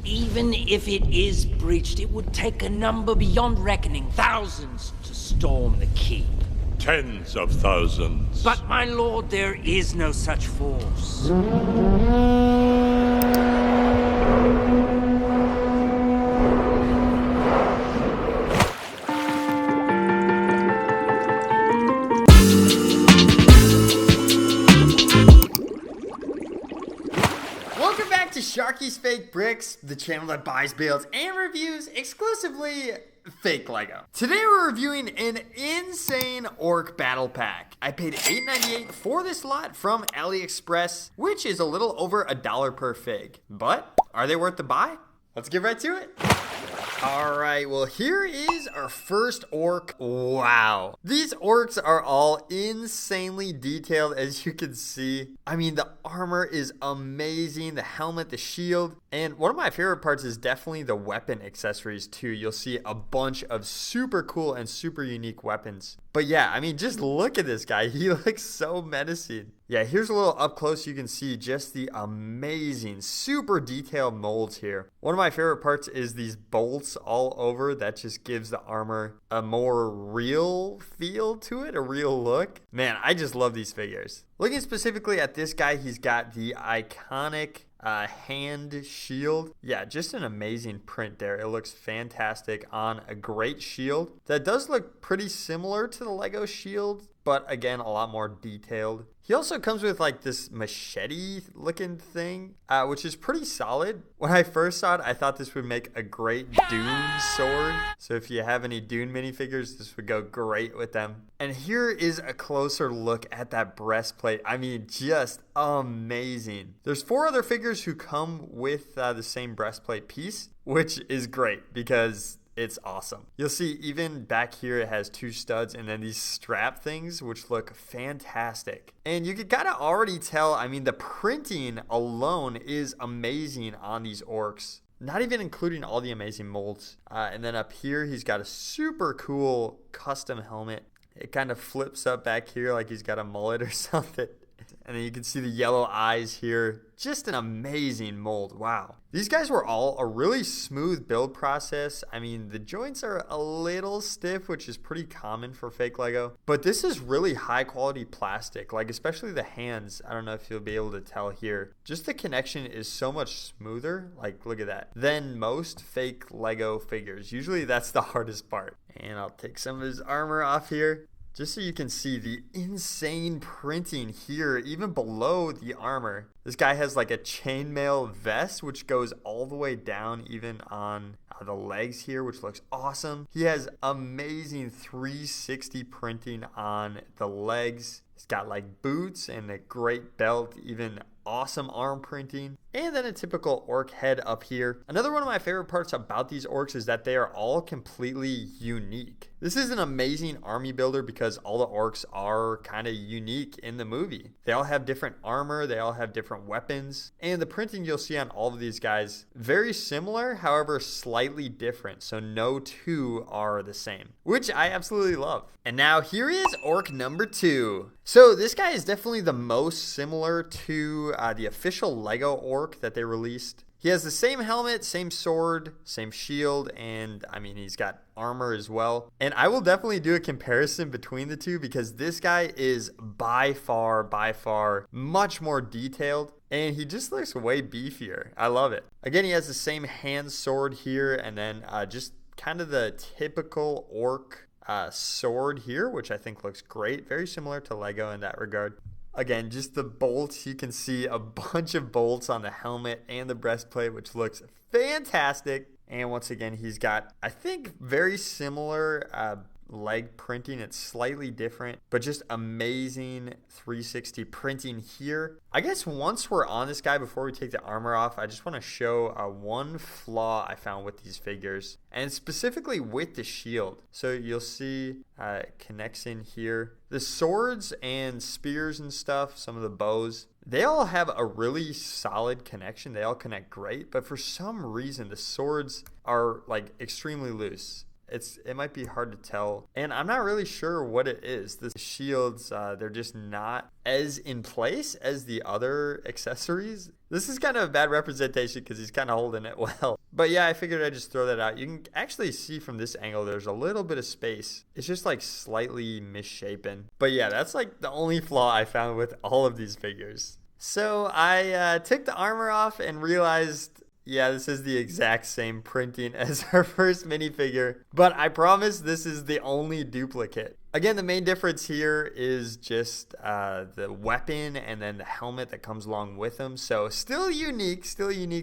Even if it is breached, it would take a number beyond reckoning, thousands, to storm the keep. Tens of thousands. But, my lord, there is no such force. Welcome back to Sharky's Fake Bricks, the channel that buys, builds, and reviews exclusively fake Lego. Today we're reviewing an insane orc battle pack. I paid $8.98 for this lot from AliExpress, which is a little over $1 per fig. But are they worth the buy? Let's get right to it. Alright, well here is our first orc. Wow. These orcs are all insanely detailed, as you can see. I mean, the armor is amazing, the helmet, the shield, and one of my favorite parts is definitely the weapon accessories too. You'll see a bunch of super cool and super unique weapons. But yeah, I mean, just look at this guy. He looks so menacing. Yeah, here's a little up close. You can see just the amazing, super detailed molds here. One of my favorite parts is these bolts all over. That just gives the armor a more real feel to it, a real look. Man, I just love these figures. Looking specifically at this guy, he's got the iconic hand shield. Yeah, just an amazing print there. It looks fantastic on a great shield. That does look pretty similar to the Lego shield, but again, a lot more detailed. He also comes with like this machete looking thing, which is pretty solid. When I first saw it, I thought this would make a great Dune sword. So if you have any Dune minifigures, this would go great with them. And here is a closer look at that breastplate. I mean, just amazing. There's 4 other figures who come with the same breastplate piece, which is great because it's awesome. You'll see even back here it has 2 studs and then these strap things which look fantastic. And you can kind of already tell, I mean, the printing alone is amazing on these orcs. Not even including all the amazing molds. And then up here he's got a super cool custom helmet. It kind of flips up back here like he's got a mullet or something. And then you can see the yellow eyes here. Just an amazing mold. Wow. These guys were all a really smooth build process. I mean, the joints are a little stiff, which is pretty common for fake Lego. But this is really high quality plastic, like especially the hands. I don't know if you'll be able to tell here. Just the connection is so much smoother. Like, look at that. Than most fake Lego figures. Usually that's the hardest part. And I'll take some of his armor off here, just so you can see the insane printing here, even below the armor. This guy has like a chainmail vest, which goes all the way down even on the legs here, which looks awesome. He has amazing 360 printing on the legs. He's got like boots and a great belt, even awesome arm printing, and then a typical orc head up here. Another one of my favorite parts about these orcs is that they are all completely unique. This is an amazing army builder because all the orcs are kind of unique in the movie. They all have different armor, they all have different weapons, and the printing you'll see on all of these guys very similar, however slightly different, so no 2 are the same, which I absolutely love. And now here is orc number 2. So this guy is definitely the most similar to the official Lego orc that they released. He has the same helmet, same sword, same shield, and I mean, he's got armor as well. And I will definitely do a comparison between the two because this guy is by far much more detailed, and he just looks way beefier. I love it. Again, he has the same hand sword here, and then just kind of the typical orc sword here, which I think looks great. Very similar to Lego in that regard. Again, just the bolts. You can see a bunch of bolts on the helmet and the breastplate, which looks fantastic. And once again, he's got, I think, very similar leg printing. It's slightly different, but just amazing 360 printing here. I guess once we're on this guy, before we take the armor off, I just want to show one flaw I found with these figures, and specifically with the shield. So you'll see connects in here. The swords and spears and stuff, some of the bows, they all have a really solid connection. They all connect great, but for some reason the swords are like extremely loose. it might be hard to tell. And I'm not really sure what it is. The shields, they're just not as in place as the other accessories. This is kind of a bad representation because he's kind of holding it well. But yeah, I figured I'd just throw that out. You can actually see from this angle, there's a little bit of space. It's just like slightly misshapen. But yeah, that's like the only flaw I found with all of these figures. So I took the armor off and realized, yeah, this is the exact same printing as our first minifigure, but I promise this is the only duplicate. Again, the main difference here is just the weapon and then the helmet that comes along with them. So still a unique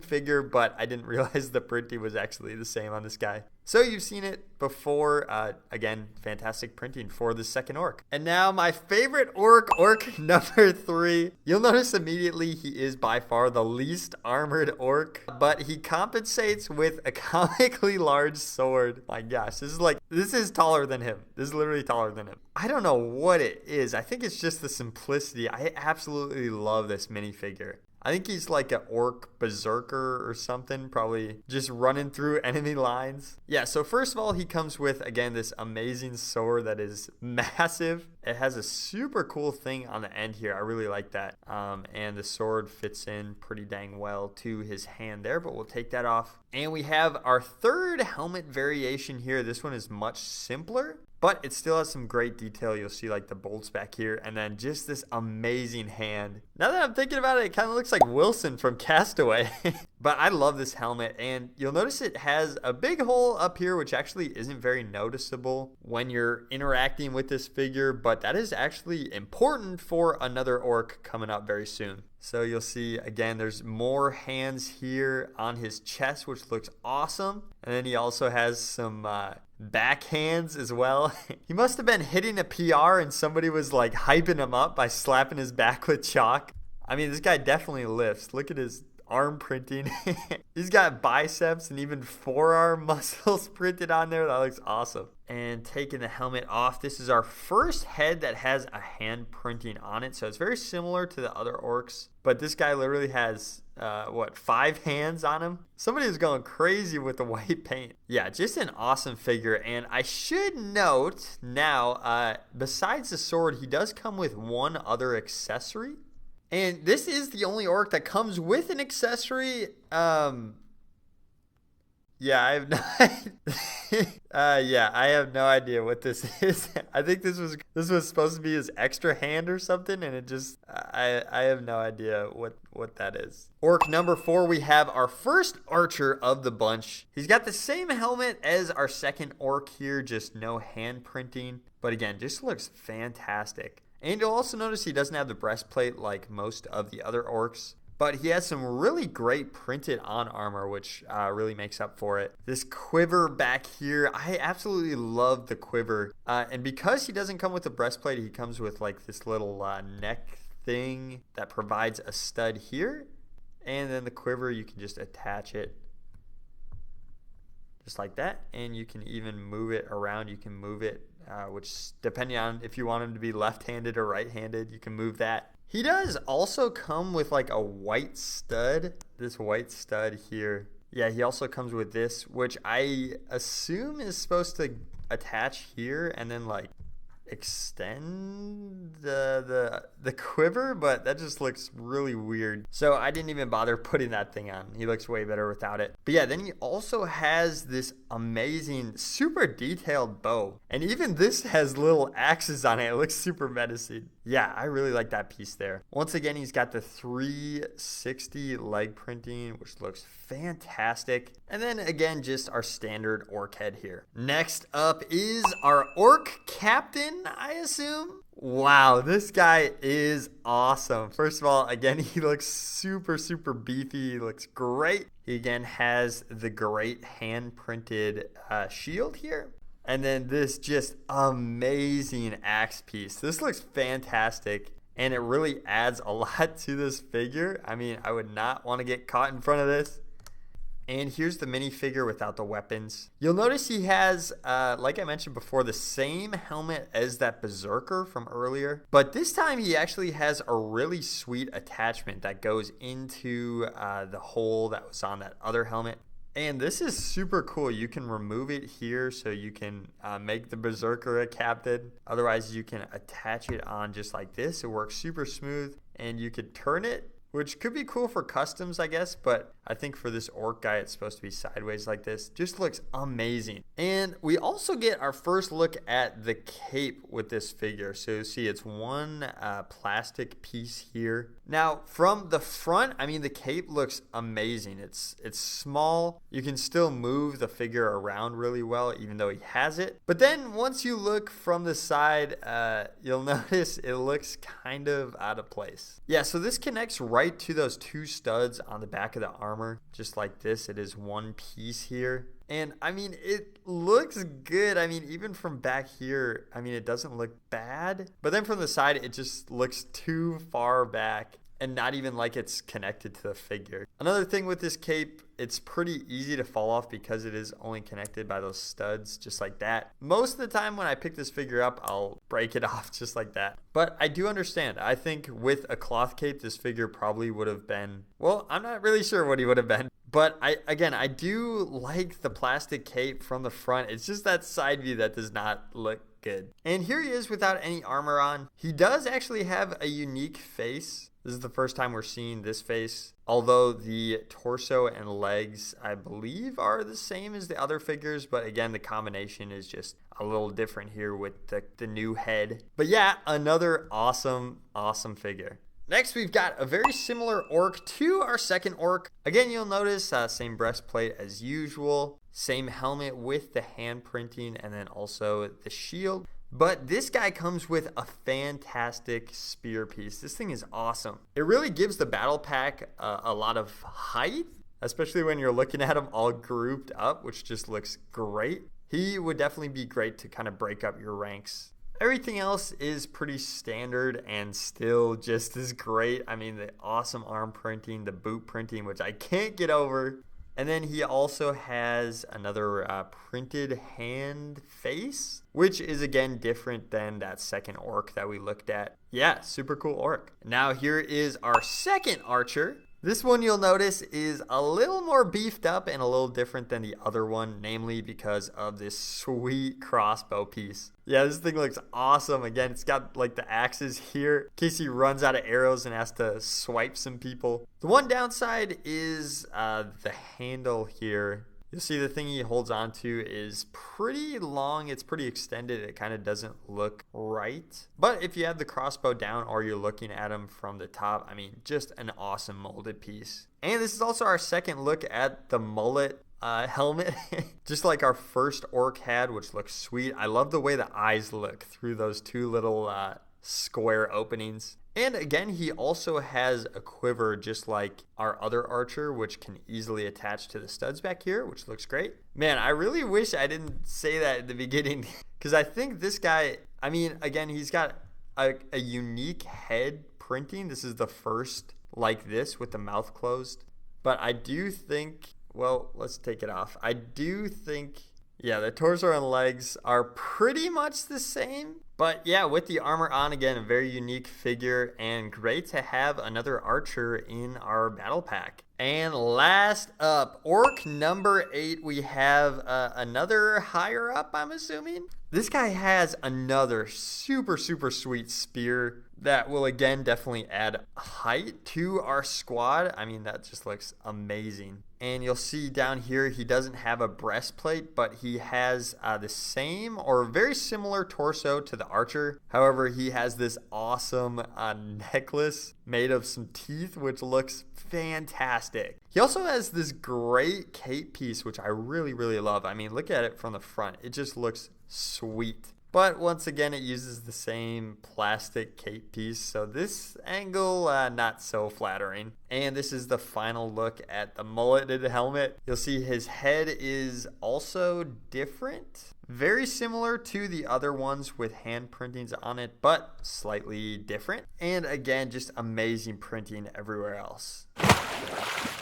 figure, but I didn't realize the printing was actually the same on this guy. So you've seen it before. Again, fantastic printing for the second orc. And now my favorite orc number 3. You'll notice immediately he is by far the least armored orc, but he compensates with a comically large sword. My gosh, this is taller than him. This is literally taller than him. I don't know what it is. I think it's just the simplicity. I absolutely love this minifigure. I think he's like an orc berserker or something, probably just running through enemy lines. Yeah, so first of all, he comes with, again, this amazing sword that is massive. It has a super cool thing on the end here. I really like that. And the sword fits in pretty dang well to his hand there, but we'll take that off. And we have our third helmet variation here. This one is much simpler, but it still has some great detail. You'll see like the bolts back here and then just this amazing hand. Now that I'm thinking about it, it kind of looks like Wilson from Castaway. But I love this helmet, and you'll notice it has a big hole up here, which actually isn't very noticeable when you're interacting with this figure, but that is actually important for another orc coming up very soon. So you'll see, again, there's more hands here on his chest, which looks awesome. And then he also has some back hands as well. He must have been hitting a PR and somebody was like hyping him up by slapping his back with chalk. I mean, this guy definitely lifts. Look at his arm printing. He's got biceps and even forearm muscles printed on there. That looks awesome. And taking the helmet off, this is our first head that has a hand printing on it. So it's very similar to the other orcs, but this guy literally has 5 hands on him. Somebody is going crazy with the white paint. Yeah, just an awesome figure. And I should note now, besides the sword, he does come with one other accessory. And this is the only orc that comes with an accessory. Yeah, I have I have no idea what this is. I think this was supposed to be his extra hand or something, and it just I have no idea what that is. Orc number 4, we have our first archer of the bunch. He's got the same helmet as our second orc here, just no hand printing, but again, just looks fantastic. And you'll also notice he doesn't have the breastplate like most of the other orcs, but he has some really great printed on armor, which really makes up for it. This quiver back here, I absolutely love the quiver. And because he doesn't come with a breastplate, he comes with like this little neck thing that provides a stud here. And then the quiver, you can just attach it just like that. And you can even move it around. You can move it, which depending on if you want him to be left-handed or right-handed, you can move that. He does also come with like a white stud, this white stud here. Yeah, he also comes with this, which I assume is supposed to attach here and then like extend the quiver, but that just looks really weird. So I didn't even bother putting that thing on. He looks way better without it. But yeah, then he also has this amazing, super detailed bow. And even this has little axes on it. It looks super menacing. Yeah, I really like that piece there. Once again, he's got the 360 leg printing, which looks fantastic. And then again, just our standard orc head here. Next up is our orc captain, I assume. Wow, this guy is awesome. First of all, again, he looks super, super beefy. He looks great. He again has the great hand-printed shield here. And then this just amazing axe piece. This looks fantastic, and it really adds a lot to this figure. I mean, I would not want to get caught in front of this. And here's the minifigure without the weapons. You'll notice he has, like I mentioned before, the same helmet as that berserker from earlier. But this time he actually has a really sweet attachment that goes into the hole that was on that other helmet. And this is super cool. You can remove it here so you can make the Berserker a captain. Otherwise, you can attach it on just like this. It works super smooth, and you could turn it, which could be cool for customs, I guess, but I think for this orc guy, it's supposed to be sideways like this. Just looks amazing. And we also get our first look at the cape with this figure. So you see it's one plastic piece here. Now, from the front, I mean, the cape looks amazing. It's small. You can still move the figure around really well, even though he has it. But then once you look from the side, you'll notice it looks kind of out of place. Yeah, so this connects right to those two studs on the back of the armor. Just like this, it is one piece here. And I mean, it looks good. I mean, even from back here, I mean, it doesn't look bad. But then from the side, it just looks too far back and not even like it's connected to the figure. Another thing with this cape, it's pretty easy to fall off because it is only connected by those studs, just like that. Most of the time when I pick this figure up, I'll break it off just like that. But I do understand. I think with a cloth cape, this figure probably would have been, well, I'm not really sure what he would have been. But I do like the plastic cape from the front. It's just that side view that does not look good. And here he is without any armor on. He does actually have a unique face. This is the first time we're seeing this face. Although the torso and legs, I believe, are the same as the other figures. But again, the combination is just a little different here with the new head. But yeah, another awesome figure. Next, we've got a very similar orc to our second orc. Again, you'll notice same breastplate as usual. Same helmet with the hand printing and then also the shield. But this guy comes with a fantastic spear piece. This thing is awesome. It really gives the battle pack a lot of height, especially when you're looking at him all grouped up, which just looks great. He would definitely be great to kind of break up your ranks. Everything else is pretty standard and still just as great. I mean, the awesome arm printing, the boot printing, which I can't get over. And then he also has another printed hand face, which is again different than that second orc that we looked at. Yeah, super cool orc. Now here is our second archer. This one you'll notice is a little more beefed up and a little different than the other one, namely because of this sweet crossbow piece. Yeah, this thing looks awesome. Again, it's got like the axes here in case he runs out of arrows and has to swipe some people. The one downside is the handle here. You'll see the thing he holds on to is pretty long. It's pretty extended. It kind of doesn't look right. But if you have the crossbow down or you're looking at him from the top, I mean, just an awesome molded piece. And this is also our second look at the mullet helmet, just like our first orc had, which looks sweet. I love the way the eyes look through those two little square openings. And again, he also has a quiver just like our other archer, which can easily attach to the studs back here, which looks great. Man, I really wish I didn't say that at the beginning because I think this guy, I mean, again, he's got a unique head printing. This is the first like this with the mouth closed. But I do think, well, let's take it off. I do think, yeah, the torso and legs are pretty much the same. But yeah, with the armor on, again, a very unique figure and great to have another archer in our battle pack. And last up, orc number 8, we have another higher up, I'm assuming. This guy has another super sweet spear that will again definitely add height to our squad. I mean, that just looks amazing. And you'll see down here, he doesn't have a breastplate, but he has the same or very similar torso to the archer. However, he has this awesome necklace made of some teeth, which looks fantastic. He also has this great cape piece, which I really love. I mean, look at it from the front. It just looks sweet. But once again, it uses the same plastic cape piece, so this angle, not so flattering. And this is the final look at the mulleted helmet. You'll see his head is also different. Very similar to the other ones with hand printings on it, but slightly different. And again, just amazing printing everywhere else.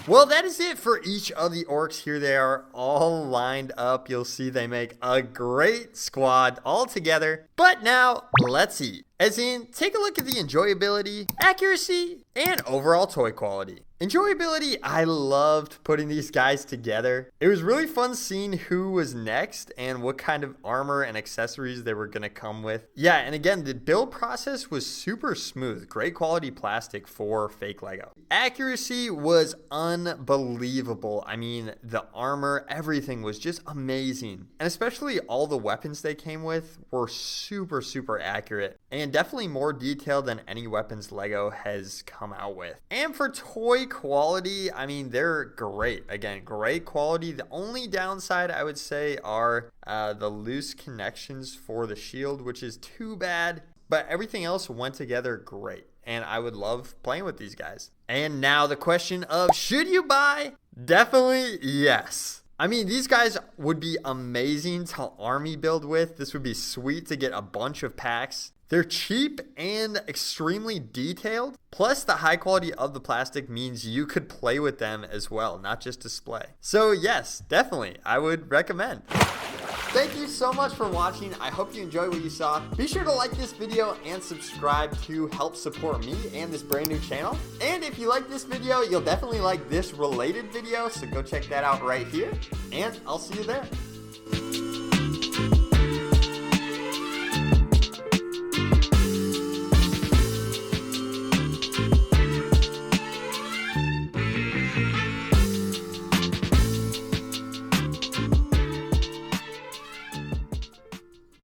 Well, that is it for each of the orcs. Here they are all lined up. You'll see they make a great squad all together. But now, let's see. As in, take a look at the enjoyability, accuracy, and overall toy quality. Enjoyability, I loved putting these guys together. It was really fun seeing who was next and what kind of armor and accessories they were going to come with. Yeah, and again, the build process was super smooth. Great quality plastic for fake Lego. Accuracy was unbelievable. I mean, the armor, everything was just amazing. And especially all the weapons they came with were super, super accurate and definitely more detailed than any weapons Lego has come out with. And for toy quality, I mean, they're great. Again, great quality. The only downside I would say are the loose connections for the shield, which is too bad, but everything else went together great. And I would love playing with these guys. And now the question of, should you buy? Definitely yes. I mean, these guys would be amazing to army build with. This would be sweet to get a bunch of packs. They're cheap and extremely detailed. Plus, the high quality of the plastic means you could play with them as well, not just display. So yes, definitely, I would recommend. Thank you so much for watching. I hope you enjoyed what you saw. Be sure to like this video and subscribe to help support me and this brand new channel. And if you like this video, you'll definitely like this related video, so go check that out right here. And I'll see you there.